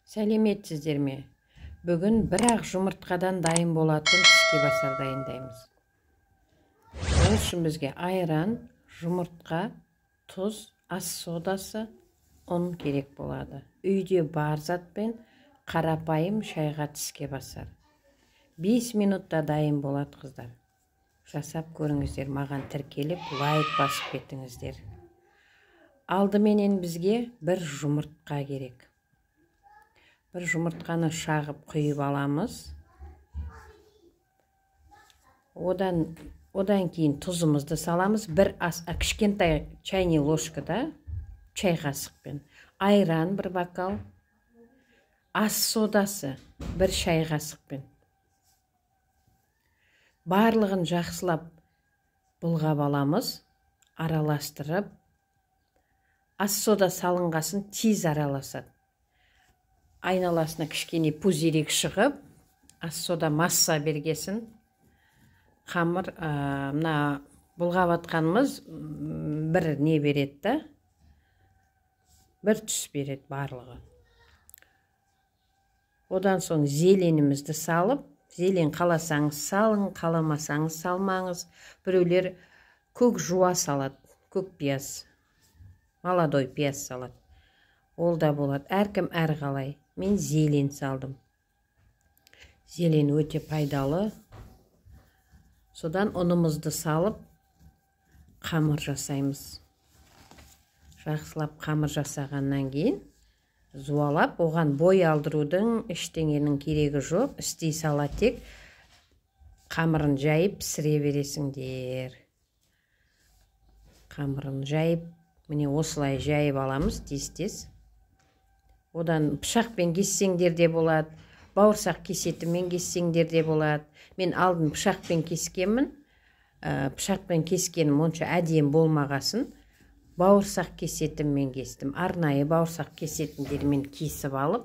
Сәлеметсіздер ме? Бүгін бір-ақ жұмыртқадан дайын болатын тіске басар дайындаймыз. Ол үшін бізге айран, жұмыртқа, тұз, ас содасы, ұн керек болады. Үйде бар затпен қарапайым шайға тіске басар. 5 минутта дайын болады, қыздар. Жасап көріңіздер, маған тіркеліп, лайк басып кетіңіздер. Алдыменен бізге бір жұмыртқа керек. Bir жұмыртқаны шағып құйып аламыз. Одан кейін тұзымызды саламыз. Bir кішкентай чайный ложкада чай қасықпен. Айран бір бокал. Ас содасы бір шай қасықпен. Барлығын жақсылап бұлғап аламыз. Араластырып. Ас сода салынғасын тез араласады. Айналасына кішкене пузирек шығып, ас сода масса бергесін. Қамыр, мына бұлғап атқанымыз бір не береді да? Бір түс береді барлығы. Одан соң зеленімізді салып, зелен қаласаңыз салың, қаламасаңыз салмаңыз. Біреулер көк жуа салады, көк пияз, молодой пияз салады. Ол да болады. Әркім әр қалай. Мен зелен салдым. Зелен өте пайдалы. Содан ұнымызды салып, қамыр жасаймыз. Жақсылап қамыр жасағаннан кейін, зуалап, оған бой алдырудың ештеңенің керегі жоқ. Істей сала тек қамырын жайып пісіре бересіңдер. Қамырын жайып, міне осылай жайып аламыз тез-тез. Одан пышақпен кессеңдер де болады, бауырсақ кесетімен кессеңдер де болады. Мен алдын пышақпен кескенмін. Пышақпен кескенім онша әдем болмағасын. Бауырсақ кесетімен кестім. Арнайы бауырсақ кесетіндермен кесіп алып,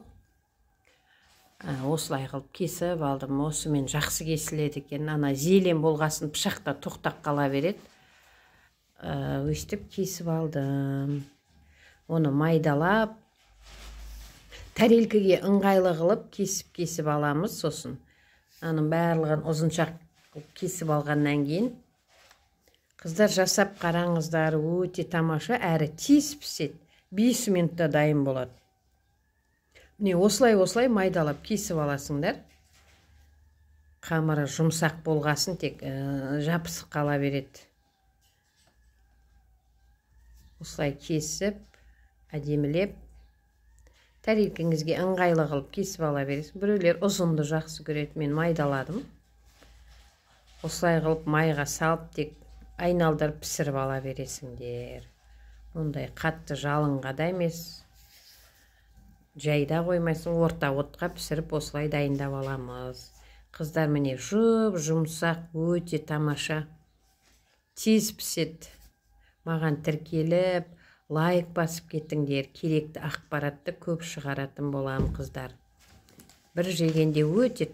осылай қылып кесіп алдым. Осымен жақсы кесіледі екен. Ана зелен болғасын пышақта тоқтап қала береді. Өстіп кесіп алдым. Оны майдалап, тәрелкеге ыңғайлы қылып кесіп аламыз. Сосын аның барлығын ұзыншақ кесіп алғаннан кейін, қыздар жасап қараңыздар, өте тамаша, әрі тез піседі. 5 минутта дайын болады. Міне осылай майдалап кесіп аласыңдар. Қамыры жұмсақ болғасын, тек жапсық қала береді. Осылай кесіп, әдемілеп, тәрелкеңізге ыңғайлы қылып кесіп ала бересің. Біреулер ұзынды жақсы көреді, мен майдаладым. Осылай қылып майға салып, тек айналдырып пісіріп ала бересіңдер. Ондай қатты жалынға да емес, жайда қоймайсың, орта отқа пісіріп осылай дайындап аламыз. Қыздар, міне жұмсақ, өте тамаша, тез піседі. Маған тіркеліп, лайк басып кетіңдер, керекті ақпаратты көп шығаратын боламын, қыздар. Бір жегенде өте